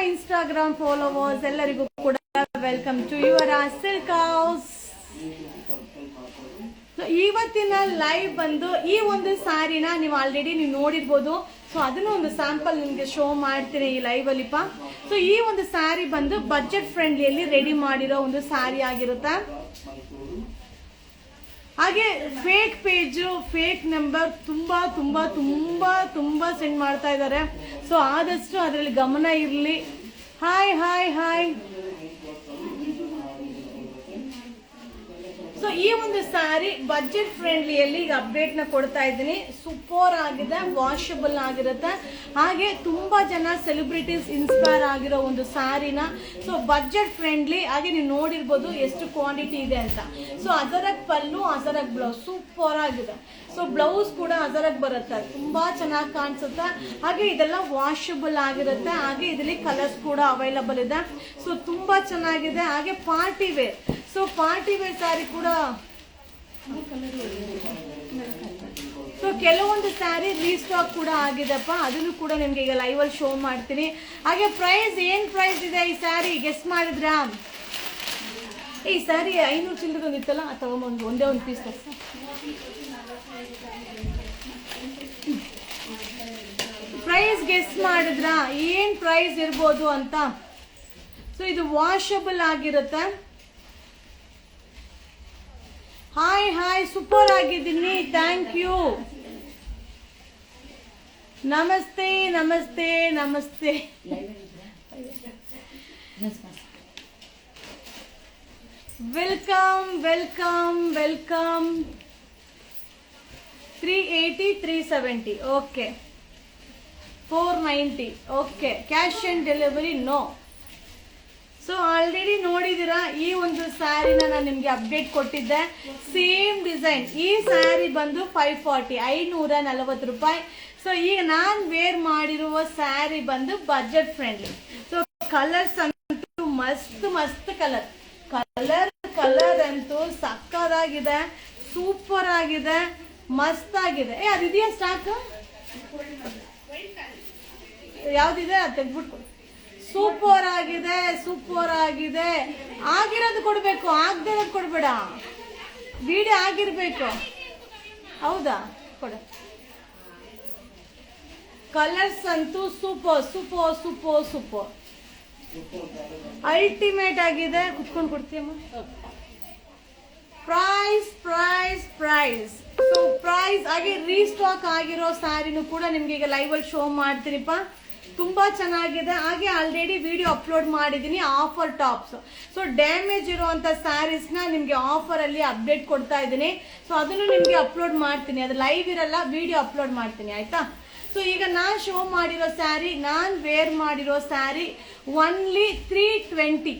Instagram followers ಎಲ್ಲರಿಗೂ ಕೂಡ welcome to your silk house. ಇವತ್ತಿನ ಲೈವ್ ಬಂದು ಈ ಒಂದು ಸ್ಯಾರಿನ ನೀವು ಆಲ್ರೆಡಿ ನೀವು ನೋಡಿರ್ಬೋದು. ಸೊ ಅದನ್ನು ಒಂದು ಸ್ಯಾಂಪಲ್ ನಿಮಗೆ ಶೋ ಮಾಡ್ತೀನಿ ಈ ಲೈವ್ ಅಲ್ಲಿಪ್ಪ. ಸೊ ಈ ಒಂದು ಸ್ಯಾರಿ ಬಂದು ಬಜೆಟ್ ಫ್ರೆಂಡ್ಲಿಯಲ್ಲಿ ರೆಡಿ ಮಾಡಿರೋ ಒಂದು ಸ್ಯಾರಿ ಆಗಿರುತ್ತೆ. ಹಾಗೆ ಫೇಕ್ ಪೇಜು ಫೇಕ್ ನಂಬರ್ ತುಂಬಾ ತುಂಬಾ ತುಂಬಾ ತುಂಬಾ ಸೆಂಡ್ ಮಾಡ್ತಾ ಇದ್ದಾರೆ. ಸೊ ಆದಷ್ಟು ಅದರಲ್ಲಿ ಗಮನ ಇರಲಿ. Hi hi hi. ಸೊ ಈ ಒಂದು ಸ್ಯಾರಿ ಬಜೆಟ್ ಫ್ರೆಂಡ್ಲಿಯಲ್ಲಿ ಈಗ ಅಪ್ಡೇಟ್ ನ ಕೊಡ್ತಾ ಇದ್ದೀನಿ. ಸೂಪರ್ ಆಗಿದೆ, ವಾಷಬಲ್ ಆಗಿರುತ್ತೆ. ಹಾಗೆ ತುಂಬಾ ಜನ ಸೆಲೆಬ್ರಿಟೀಸ್ ಇನ್ಸ್ಪೈರ್ ಆಗಿರೋ ಒಂದು ಸ್ಯಾರಿನ. So budget friendly. ಹಾಗೆ ನೀವು ನೋಡಿರ್ಬೋದು ಎಷ್ಟು ಕ್ವಾಂಟಿಟಿ ಇದೆ ಅಂತ. ಸೊ ಅದರಗ್ ಪಲ್ಲು, ಅದರಗ್ ಬ್ಲೌಸ್ ಸೂಪರ್ ಆಗಿದೆ. ಸೊ ಬ್ಲೌಸ್ ಕೂಡ ಅದರಗ್ ಬರುತ್ತೆ, ತುಂಬಾ ಚೆನ್ನಾಗಿ ಕಾಣಿಸುತ್ತೆ. ಹಾಗೆ ಇದೆಲ್ಲ ವಾಷಬಲ್ ಆಗಿರುತ್ತೆ. ಹಾಗೆ ಇದರಲ್ಲಿ ಕಲರ್ಸ್ ಕೂಡ ಅವೈಲಬಲ್ ಇದೆ. ಸೊ ತುಂಬಾ ಚೆನ್ನಾಗಿದೆ. ಹಾಗೆ party wear. So party wear sari ಕೂಡ. ಸೊ ಕೆಲವೊಂದು ಸ್ಯಾರಿ ರೀಸ್ಟಾಕ್ ಕೂಡ ಆಗಿದೆಪ್ಪ, ಅದನ್ನು ಕೂಡ ನಿಮ್ಗೆ ಈಗ ಲೈವ್ ಅಲ್ಲಿ ಶೋ ಮಾಡ್ತೀನಿ. ಹಾಗೆ ಪ್ರೈಸ್ ಏನ್ ಪ್ರೈಸ್ ಇದೆ ಈ ಸ್ಯಾರಿ ಗೆಸ್ಟ್ ಮಾಡಿದ್ರಾ? ಈ ಸ್ಯಾರಿ 500 ಚಿಲ್ಲರೆ ಒಂದಿತ್ತಲ್ಲ, ತಗೊಂಬಂದು ಒಂದೇ ಒಂದು ಪೀಸ್ ಪ್ರೈಸ್ ಗೆಸ್ಟ್ ಮಾಡಿದ್ರಾ ಏನ್ ಪ್ರೈಸ್ ಇರ್ಬೋದು ಅಂತ? ಸೊ ಇದು ವಾಷಬಲ್ ಆಗಿರುತ್ತೆ. ಹಾಯ್ ಹಾಯ್, ಸೂಪರ್ ಆಗಿದ್ದೀನಿ, ಥ್ಯಾಂಕ್ ಯು. ನಮಸ್ತೆ ನಮಸ್ತೆ ನಮಸ್ತೆ. Welcome welcome welcome. 380 370 okay. 490 okay. Cash on delivery no. So already ನೋಡಿದಿರಾ ಈ ಒಂದು ಸ್ಯಾರಿನ ನಾನು ನಿಮ್ಗೆ ಅಪ್ಡೇಟ್ ಕೊಟ್ಟಿದ್ದೆ. Same design. ಈ ಸ್ಯಾರಿ ಬಂದು 540 540 ರೂಪಾಯಿ. ಸೊ ಈಗ ನಾನ್ ವೇರ್ ಮಾಡಿರುವ ಸ್ಯಾರಿ ಬಂದು ಬಜೆಟ್ ಫ್ರೆಂಡ್ಲಿ. ಸೊ ಕಲರ್ಸ್ ಅಂತೂ ಮಸ್ತ್ ಮಸ್ತ್ ಕಲರ್ ಕಲರ್ ಅಂತೂ ಸಕ್ಕದಾಗಿದೆ, ಸೂಪರ್ ಆಗಿದೆ, ಮಸ್ತ್ ಆಗಿದೆ. ಅದಿದೆಯಾ ಸ್ಟಾಕ್? ಯಾವ್ದಿದೆ ಅದು ತೆಗ್ದ್ಬಿಟ್ಟು. ಸೂಪರ್ ಆಗಿದೆ, ಸೂಪರ್ ಆಗಿದೆ. ಆಗಿರೋದು ಕೊಡ್ಬೇಕು, ಆಗದಿರೋದು ಕೊಡ್ಬೇಡ. ವಿಡಿಯೋ ಆಗಿರ್ಬೇಕು. ಹೌದಾ? ಕೊಡ. ಕಲರ್ಸ್ ಅಂತೂ super super super super ultimate ಆಗಿದೆ. ಕುತ್ಕೊಂಡು ಕೊಡ್ತೀಯಮ್ಮ. Price price price. So price. ಹಾಗೆ ರೀಸ್ಟಾಕ್ ಆಗಿರೋ ಸ್ಯಾರಿನೂ ಕೂಡ ನಿಮ್ಗೆ ಈಗ ಲೈವ್ ಅಲ್ಲಿ ಶೋ ಮಾಡ್ತೀನಿಪ್ಪ. ತುಂಬಾ ಚೆನ್ನಾಗಿದೆ. ಹಾಗೆ ಆಲ್ರೆಡಿ ವಿಡಿಯೋ ಅಪ್ಲೋಡ್ ಮಾಡಿದೀನಿ ಆಫರ್ ಟಾಪ್ಸ್. ಸೊ ಡ್ಯಾಮೇಜ್ ಇರುವಂತ ಸ್ಯಾರೀಸ್ ನ ನಿಮ್ಗೆ ಆಫರ್ ಅಲ್ಲಿ ಅಪ್ಡೇಟ್ ಕೊಡ್ತಾ ಇದ್ದೀನಿ. ಸೊ ಅದನ್ನು ನಿಮ್ಗೆ ಅಪ್ಲೋಡ್ ಮಾಡ್ತೀನಿ. ಅದು ಲೈವ್ ಇರಲ್ಲ, ವಿಡಿಯೋ ಅಪ್ಲೋಡ್ ಮಾಡ್ತೀನಿ, ಆಯ್ತಾ? ಸೊ ಈಗ ನಾನ್ ಶೋ ಮಾಡಿರೋ ಸ್ಯಾರಿ, ನಾನ್ ವೇರ್ ಮಾಡಿರೋ ಸ್ಯಾರಿ ಓನ್ಲಿ 320,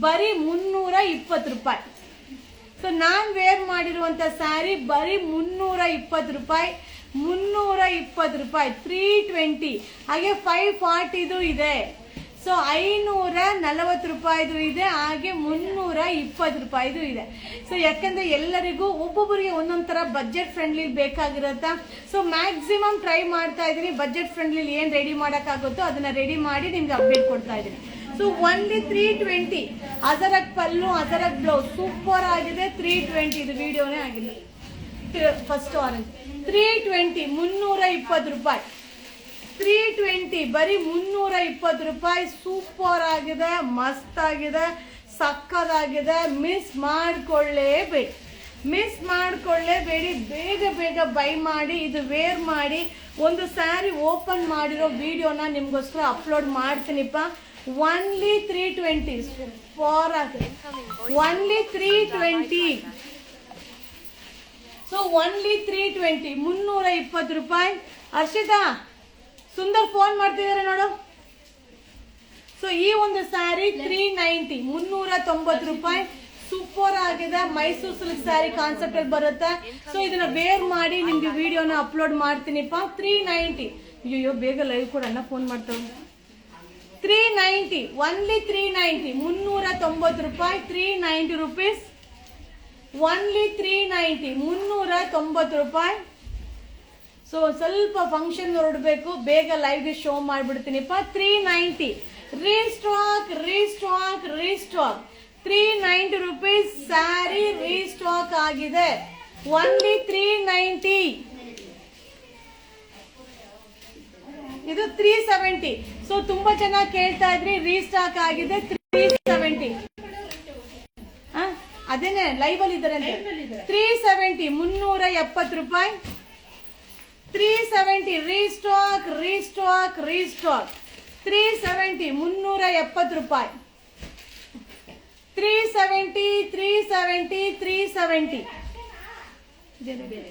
ಬರೀ 320 ರೂಪಾಯಿ. ಸೊ ನಾನ್ ವೇರ್ ಮಾಡಿರುವಂತ ಸ್ಯಾರಿ ಬರೀ 320 ರೂಪಾಯಿ. 320 ರೂಪಾಯಿ 320. ಹಾಗೆ 540 ಇದೆ. ಸೊ 540 ರೂಪಾಯಿದು ಇದೆ. ಹಾಗೆ 320 ರೂಪಾಯಿದು ಇದೆ. ಸೊ ಯಾಕಂದ್ರೆ ಎಲ್ಲರಿಗೂ ಒಬ್ಬೊಬ್ಬರಿಗೆ ಒಂದೊಂದ್ ತರ ಬಜೆಟ್ ಫ್ರೆಂಡ್ಲಿ ಬೇಕಾಗಿರತ್ತ. ಸೊ ಮ್ಯಾಕ್ಸಿಮಮ್ ಟ್ರೈ ಮಾಡ್ತಾ ಇದೀನಿ ಬಜೆಟ್ ಫ್ರೆಂಡ್ಲಿ ಏನ್ ರೆಡಿ ಮಾಡಕ್ಕಾಗುತ್ತೋ ಅದನ್ನ ರೆಡಿ ಮಾಡಿ ನಿಮ್ಗೆ ಅಪ್ಡೇಟ್ ಕೊಡ್ತಾ ಇದೀನಿ. So only 320. ಅದರಗ್ ಪಲ್ಲು, ಅದರಗ್ ಬ್ಲೌಸ್ ಸೂಪರ್ ಆಗಿದೆ. 320 ಇದು ವಿಡಿಯೋನೇ ಆಗಿಲ್ಲ. ಫಸ್ಟ್ ಆರೆಂಜ್ 320 320 ರೂಪಾಯಿ. 320 ಬರೀ 320 ರೂಪಾಯಿ. ಸೂಪರ್ ಆಗಿದೆ, ಮಸ್ತ್ ಆಗಿದೆ, ಸಕ್ಕದಾಗಿದೆ. ಮಿಸ್ ಮಾಡ್ಕೊಳ್ಳೇಬೇಡಿ. ಬೇಗ ಬೇಗ ಬೈ ಮಾಡಿ. ಇದು ವೇರ್ ಮಾಡಿ ಒಂದು ಸ್ಯಾರಿ ಓಪನ್ ಮಾಡಿರೋ ವಿಡಿಯೋನ ನಿಮ್ಗೋಸ್ಕರ ಅಪ್ಲೋಡ್ ಮಾಡ್ತೀನಿಪ್ಪ. ಓನ್ಲಿ 320. ಸೂಪರ್ ಆಗಿದೆ. ಓನ್ಲಿ 320. ಸೊ ಓನ್ಲಿ 320 320 ರೂಪಾಯಿ. ಹರ್ಷಿತಾ ಸುಂದರ್ ಫೋನ್ ಮಾಡ್ತಿದಾರೆ ನೋಡು. ಸೊ ಈ ಒಂದು ಸ್ಯಾರಿ 390 390 ರೂಪಾಯಿ. ಸೂಪರ್ ಆಗಿದೆ. ಮೈಸೂರು ಸಿಲ್ಕ್ ಸ್ಯಾರಿ ಕಾನ್ಸೆಪ್ಟ್ ಅಲ್ಲಿ ಬರುತ್ತೆ. ಸೊ ಇದನ್ನ ವೇರ್ ಮಾಡಿ ನಿಮ್ಗೆ ವಿಡಿಯೋನ ಅಪ್ಲೋಡ್ ಮಾಡ್ತೀನಿಪ್ಪ. 390. ಅಯ್ಯೋ ಬೇಗ ಲೈವ್ ಕೊಡಣ್ಣ, ಫೋನ್ ಮಾಡ್ತಾವೆ. 390 ಓನ್ಲಿ 390 390 ರೂಪಾಯಿ. 390 ರುಪೀಸ್. ಓನ್ಲಿ 390 390 ರೂಪಾಯಿ. ಸೊ ಸ್ವಲ್ಪ ಫಂಕ್ಷನ್ ಹೊರಡಬೇಕು, ಬೇಗ ಲೈವ್ಗೆ ಶೋ ಮಾಡ್ಬಿಡ್ತೀನಿಪ್ಪ. 390 restock restock restock 390 rupees sari restock ಆಗಿದೆ. ಓನ್ಲಿ 390. ಇದು 370. ಸೊ ತುಂಬಾ ಚೆನ್ನಾಗಿ ಕೇಳ್ತಾ ಇದ್ರಿ, ರೀಸ್ಟಾಕ್ ಆಗಿದೆ 370. ಅದೇನೆ ಲೈವ್ ಅಲ್ಲಿ ಇದ್ದಾರೆ 370 370 ರೂಪಾಯಿ. 370 ರೀಸ್ಟಾಕ್ ರೀಸ್ಟಾಕ್ ರೀಸ್ಟಾಕ್ 370 370 ರೂಪಾಯಿ. 370 370 370 350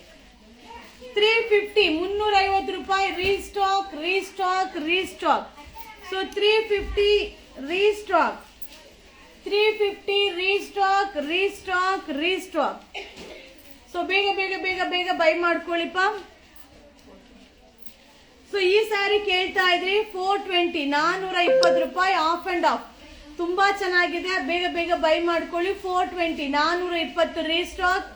350 ರೂಪಾಯಿ. Restock restock restock. So 350 restock 350 restock restock restock. So ಬೇಗ ಬೇಗ ಬೇಗ ಬೇಗ ಬೈ ಮಾಡ್ಕೊಳ್ಳಿಪ್ಪ. ಸೊ ಈ ಸ್ಯಾರಿ ಕೇಳ್ತಾ ಇದ್ರಿ 420 420 ರೂಪಾಯಿ ಆಫ್ ಅಂಡ್ ಆಫ್. ತುಂಬಾ ಚೆನ್ನಾಗಿದೆ, ಬೇಗ ಬೇಗ ಬೈ ಮಾಡ್ಕೊಳ್ಳಿ. 420 420 restock.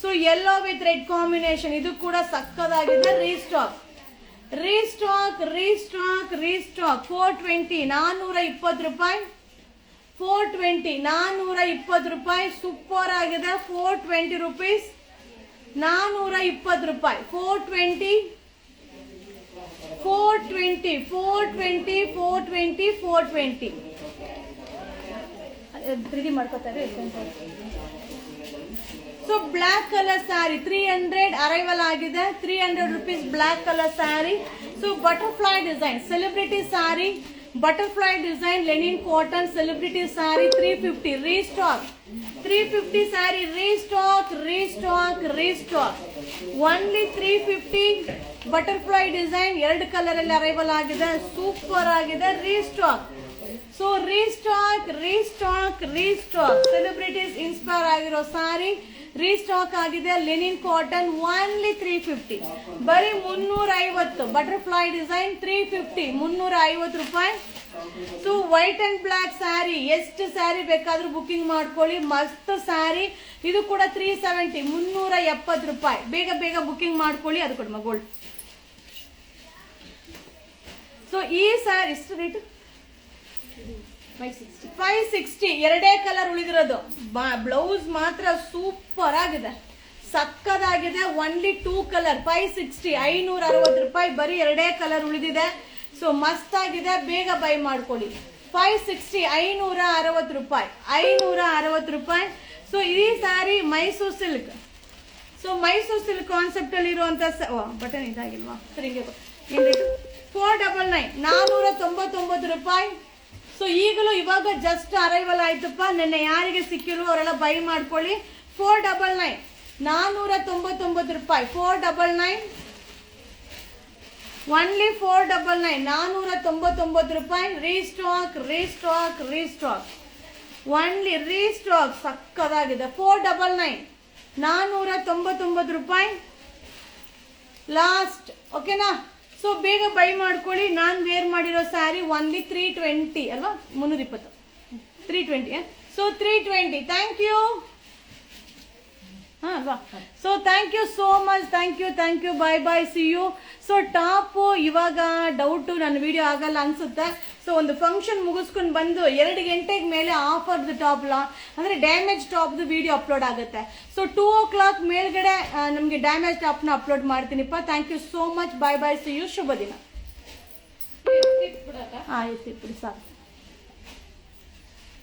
So yellow with red combination, ಇದು ಕೂಡ ಸಕ್ಕದಾಗಿದೆ. ರೀಸ್ಟಾಕ್ ರೀಸ್ಟಾಕ್ ರೀಸ್ಟಾಕ್ ರೀಸ್ಟಾಕ್ 420 420 ರೂಪಾಯಿ. 420 420 ರೂಪಾಯಿ. ಸೂಪರ್ ಆಗಿದೆ. 420 rupees 420 ರೂಪಾಯಿ. 420 420 420 420 420 3D ಮಾಡ್ಕೋತಾರೆ. So black colour sari 300 arrival ಆಗಿದೆ. 300 rupees black colour sari. So butterfly design celebrity sari, butterfly design Lenin cotton celebrity sari 350 restock. 350 sari restock restock restock. Only 350 butterfly design 2 colour ಅಲ್ಲಿ arrival ಆಗಿದೆ. Super ಆಗಿದೆ. Restock. So restock restock restock celebrities inspire ಆಗಿರೋ sari restock ಆಗಿದೆ. Lenin cotton only 350. ಬರೀ 350. Butterfly design 350 350 ರೂಪಾಯಿ. So white and black sari, ಎಷ್ಟು ಸ್ಯಾರಿ ಬೇಕಾದ್ರೂ booking ಮಾಡ್ಕೊಳ್ಳಿ. ಮಸ್ತ್ ಸ್ಯಾರಿ. ಇದು ಕೂಡ 370 370 ರೂಪಾಯಿ. ಬೇಗ ಬೇಗ ಬುಕಿಂಗ್ ಮಾಡ್ಕೊಳ್ಳಿ. ಅದು ಕೊಡ್ಮ ಗೋಲ್ಡ್. ಸೊ ಈ ಸ್ಯಾರಿ ಎಷ್ಟು ರೇಟ್? 560. ಎರಡೇ ಕಲರ್ ಉಳಿದಿರೋದು. ಬ್ಲೌಸ್ ಮಾತ್ರ ಸೂಪರ್ ಆಗಿದೆ, ಸಕ್ಕದಾಗಿದೆ. ಓನ್ಲಿ 2 ಕಲರ್ 560 560 ರೂಪಾಯಿ. ಬರೀ ಎರಡೇ ಕಲರ್ ಉಳಿದಿದೆ. ಸೊ ಮಸ್ತ್ ಆಗಿದೆ, ಬೇಗ ಬೈ ಮಾಡ್ಕೊಳ್ಳಿ. 560 560 ರೂಪಾಯಿ 560 ರೂಪಾಯಿ. ಸೊ ಈ sari Mysuru silk. So Mysuru silk concept ಅಲ್ಲಿ ಇರುವಂತ ಬಟನ್ ಇದಾಗಿಲ್ವಾ ಸರಿ, 499 499 ರೂಪಾಯಿ. ಸೊ ಈಗಲೂ ಇವಾಗ ಜಸ್ಟ್ ಅರೈವಲ್ ಆಯ್ತಪ್ಪ. ನಿನ್ನೆ ಯಾರಿಗೆ ಸಿಕ್ಕಿರೋ ಅವರೆಲ್ಲ ಬೈ ಮಾಡ್ಕೊಳ್ಳಿ. 499 499 ರೂಪಾಯಿ. 499 ಓನ್ಲಿ 499 499 ರೂಪಾಯಿ. Restock restock restock. Only restock. ಸಕ್ಕದಾಗಿದೆ. 499 499 ರೂಪಾಯಿ ಲಾಸ್ಟ್. ಓಕೆನಾ? ಸೊ ಬೇಗ ಬೈ ಮಾಡ್ಕೊಳ್ಳಿ. ನಾನು ವೇರ್ ಮಾಡಿರೋ ಸ್ಯಾರಿ ಓನ್ಲಿ 320 ಅಲ್ವಾ? 320 320. ಸೊ 320. Thank you. ಅಲ್ವಾ? So thank you so much. Thank you bye bye see you. So top ಇವಾಗ ಡೌಟು ನನ್ನ ವಿಡಿಯೋ ಆಗಲ್ಲ ಅನ್ಸುತ್ತೆ. ಸೊ ಒಂದು ಫಂಕ್ಷನ್ ಮುಗಿಸ್ಕೊಂಡು ಬಂದು 2 ಗಂಟೆಗೆ ಮೇಲೆ ಆಫರ್ದು ಟಾಪ್ ಅಂದ್ರೆ ಡ್ಯಾಮೇಜ್ ಟಾಪ್ದು ವಿಡಿಯೋ ಅಪ್ಲೋಡ್ ಆಗುತ್ತೆ. ಸೊ 2 o'clock ಮೇಲ್ಗಡೆ ನಮಗೆ ಡ್ಯಾಮೇಜ್ ಟಾಪ್ನ ಅಪ್ಲೋಡ್ ಮಾಡ್ತೀನಿಪ್ಪ. Thank you so much. Bye bye see you. ಶುಭ ದಿನ. ಎತ್ತಿಬಿಡಿ ಸಾಕು.